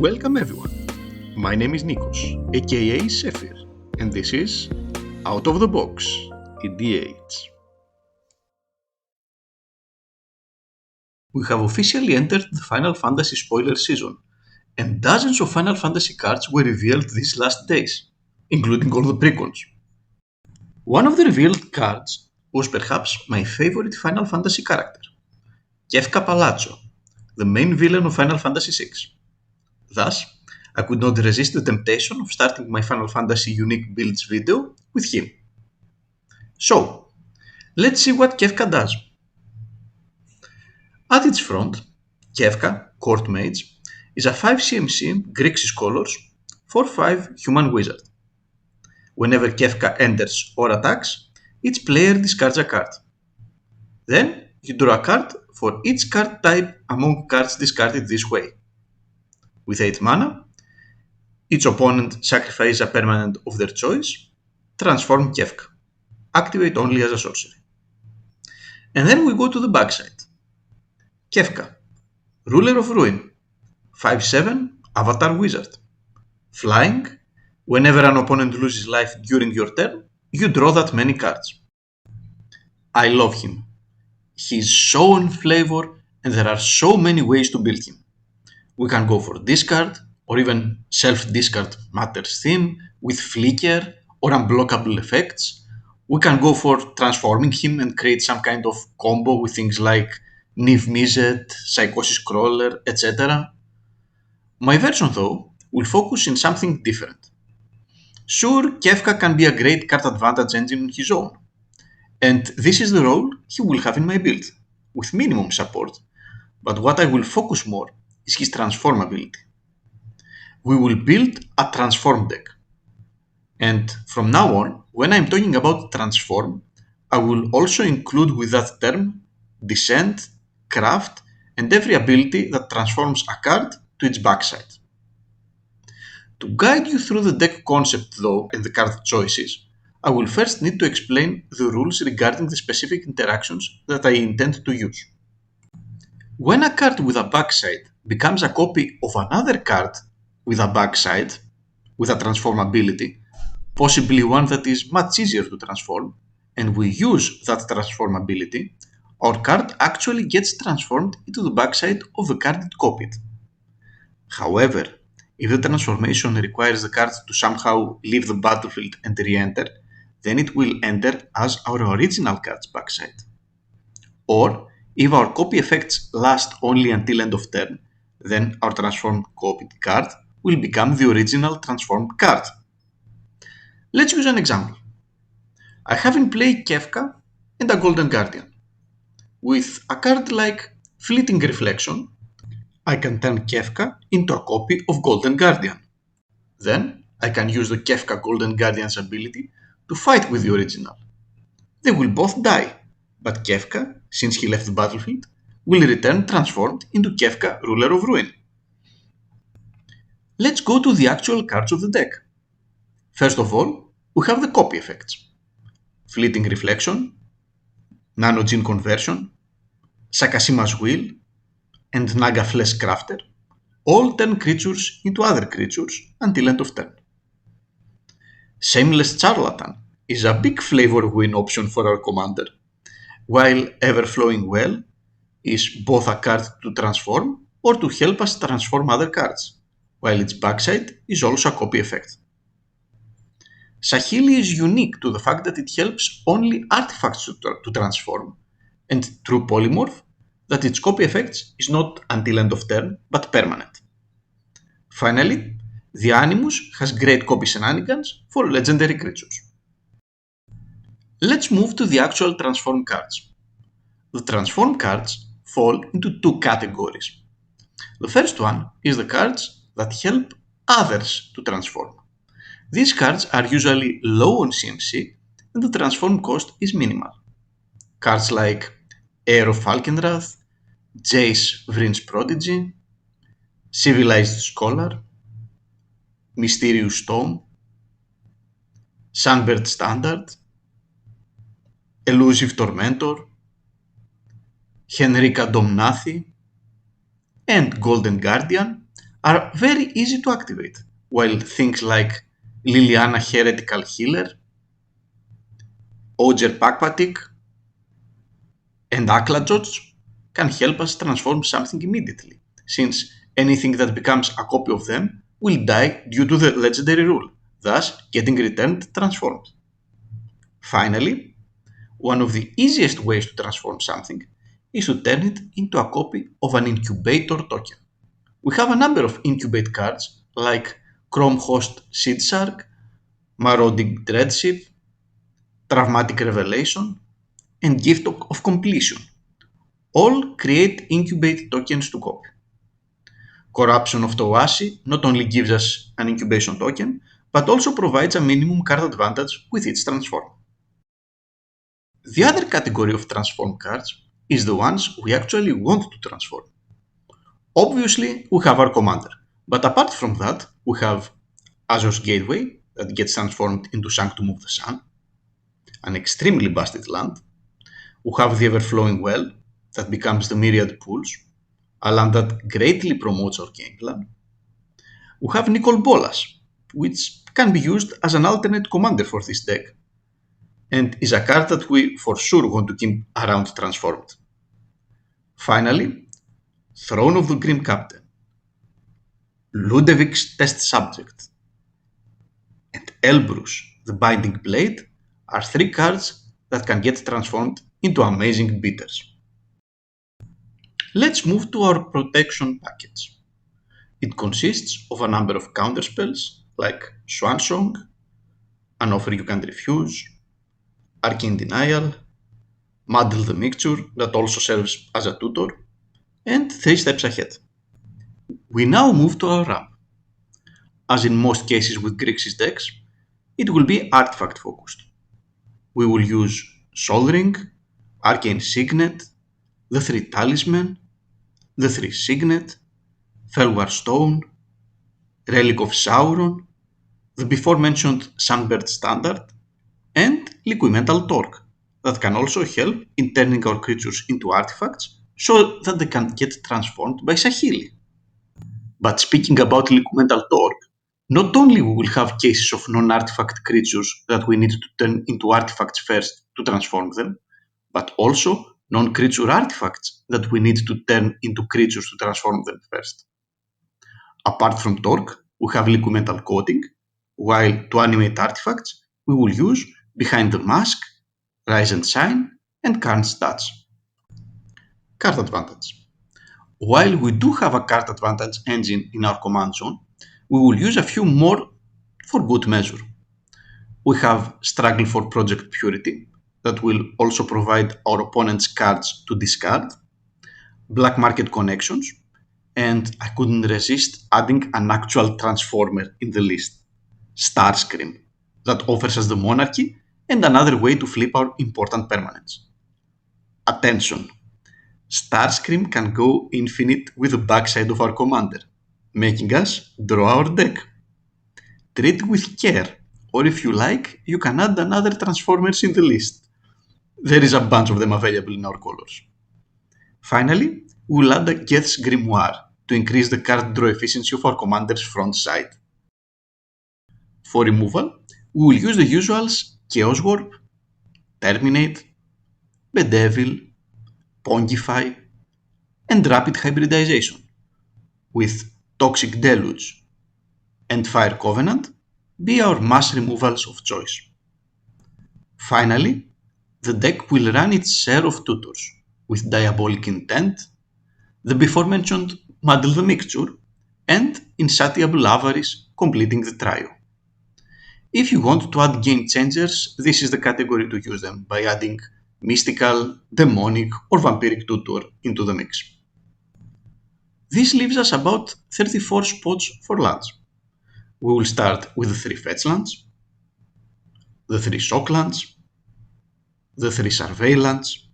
Welcome everyone, my name is Nikos, aka Sephir, and this is Out of the Box, EDH. We have officially entered the Final Fantasy spoiler season, and dozens of Final Fantasy cards were revealed these last days, including all the prequels. One of the revealed cards was perhaps my favorite Final Fantasy character, Kefka Palazzo, the main villain of Final Fantasy VI. Thus, I could not resist the temptation of starting my Final Fantasy unique builds video with him. So, let's see what Kefka does. At its front, Kefka, Court Mage, is a 5 CMC Grixis colors 4/5 human wizard. Whenever Kefka enters or attacks, each player discards a card. Then, you draw a card for each card type among cards discarded this way. With 8 mana, each opponent sacrifices a permanent of their choice, transform Kefka. Activate only as a sorcery. And then we go to the backside. Kefka, Ruler of Ruin, 5/7 Avatar Wizard. Flying, whenever an opponent loses life during your turn, you draw that many cards. I love him. He's so on flavor and there are so many ways to build him. We can go for discard or even self-discard matters theme with flicker or unblockable effects. We can go for transforming him and create some kind of combo with things like Niv Mizzet, Psychosis Crawler, etc. My version though will focus in something different. Sure, Kefka can be a great card advantage engine on his own, and this is the role he will have in my build, with minimum support, but what I will focus more is his transformability. We will build a transform deck. And from now on, when I'm talking about transform, I will also include with that term descent, craft, and every ability that transforms a card to its backside. To guide you through the deck concept though and the card choices, I will first need to explain the rules regarding the specific interactions that I intend to use. When a card with a backside becomes a copy of another card with a backside, with a transformability, possibly one that is much easier to transform, and we use that transformability, our card actually gets transformed into the backside of the card it copied. However, if the transformation requires the card to somehow leave the battlefield and re-enter, then it will enter as our original card's backside. Or, if our copy effects last only until end of turn, then our transformed copied card will become the original transformed card. Let's use an example. I have in play Kefka and a Golden Guardian. With a card like Fleeting Reflection, I can turn Kefka into a copy of Golden Guardian. Then I can use the Kefka Golden Guardian's ability to fight with the original. They will both die, but Kefka, since he left the battlefield, will return transformed into Kefka, Ruler of Ruin. Let's go to the actual cards of the deck. First of all, we have the copy effects. Fleeting Reflection, Nano Gene Conversion, Sakashima's Will, and Naga Flesh Crafter all turn creatures into other creatures until end of turn. Shameless Charlatan is a big flavor win option for our commander, while Everflowing Well is both a card to transform or to help us transform other cards, while its backside is also a copy effect. Saheeli is unique to the fact that it helps only artifacts to transform, and True Polymorph that its copy effects is not until end of turn, but permanent. Finally, the Animus has great copy shenanigans for legendary creatures. Let's move to the actual transform cards. The transform cards fall into two categories. The first one is the cards that help others to transform. These cards are usually low on CMC and the transform cost is minimal. Cards like Heir of Falkenrath, Jace Vryn's Prodigy, Civilized Scholar, Mysterious Tome, Sunbird Standard, Elusive Tormentor, Henrika Domnathi, and Golden Guardian are very easy to activate, while things like Liliana Heretical Healer, Oger Pakpatik, and Aklajots can help us transform something immediately, since anything that becomes a copy of them will die due to the legendary rule, thus getting returned transformed. Finally, one of the easiest ways to transform something is to turn it into a copy of an incubator token. We have a number of incubate cards like Chrome Host Seed Shark, Marauding Dreadship, Traumatic Revelation, and Gift of Completion. All create incubate tokens to copy. Corruption of Toasi not only gives us an incubation token, but also provides a minimum card advantage with its transform. The other category of transform cards is the ones we actually want to transform. Obviously, we have our commander, but apart from that, we have Azor's Gateway that gets transformed into Sanctum of the Sun, an extremely busted land. We have the Ever-Flowing Well that becomes the Myriad Pools, a land that greatly promotes our game plan. We have Nicol Bolas, which can be used as an alternate commander for this deck, and is a card that we for sure want to keep around transformed. Finally, Throne of the Grim Captain, Ludevic's Test Subject, and Elbrus, the Binding Blade, are three cards that can get transformed into amazing beaters. Let's move to our protection package. It consists of a number of counterspells like Swan Song, an offer you can refuse, Arcane Denial, Muddle the Mixture that also serves as a tutor, and 3 steps ahead. We now move to our ramp. As in most cases with Grixis decks, it will be artifact focused. We will use Sol Ring, Arcane Signet, the 3 Talisman, the 3 Signet, Felwar Stone, Relic of Sauron, the before mentioned Sunbird Standard, and Liquimental Torque that can also help in turning our creatures into artifacts so that they can get transformed by Saheeli. But speaking about Liquimental Torque, not only we will have cases of non-artifact creatures that we need to turn into artifacts first to transform them, but also non-creature artifacts that we need to turn into creatures to transform them first. Apart from Torque, we have Liquimental Coating, while to animate artifacts, we will use Behind the Mask, Rise and Shine, and Karn's Touch. Card advantage. While we do have a card advantage engine in our command zone, we will use a few more for good measure. We have Struggle for Project Purity, that will also provide our opponent's cards to discard, Black Market Connections, and I couldn't resist adding an actual transformer in the list, Starscream, that offers us the Monarchy and another way to flip our important permanents. Attention! Starscream can go infinite with the backside of our commander, making us draw our deck. Treat it with care, or if you like, you can add another transformers in the list. There is a bunch of them available in our colors. Finally, we'll add a Geth's Grimoire to increase the card draw efficiency of our commander's front side. For removal, we will use the usuals Chaos Warp, Terminate, Bedevil, Pongify, and Rapid Hybridization, with Toxic Deluge and Fire Covenant be our mass removals of choice. Finally, the deck will run its share of tutors, with Diabolic Intent, the before mentioned Muddle the Mixture, and Insatiable Avarice completing the trio. If you want to add game changers, this is the category to use them by adding Mystical, Demonic, or Vampiric Tutor into the mix. This leaves us about 34 spots for lands. We will start with the 3 fetch lands, the 3 shock lands, the 3 survey lands,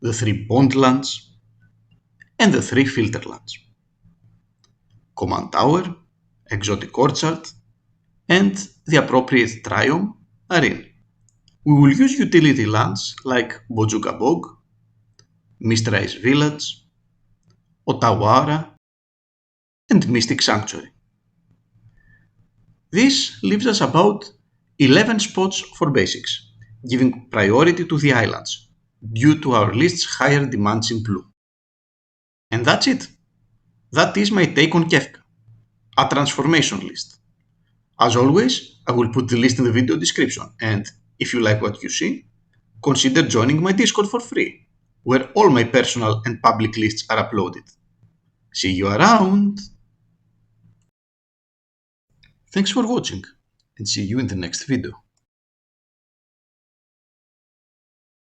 the 3 bond lands, and the 3 filter lands. Command Tower, Exotic Orchard, and the appropriate triome are in. We will use utility lands like Bojuka Bog, Mistrais Village, Otawara, and Mystic Sanctuary. This leaves us about 11 spots for basics, giving priority to the islands, due to our list's higher demands in blue. And that's it. That is my take on Kefka, a transformation list. As always, I will put the list in the video description, and if you like what you see, consider joining my Discord for free, where all my personal and public lists are uploaded. See you around! Thanks for watching, and see you in the next video.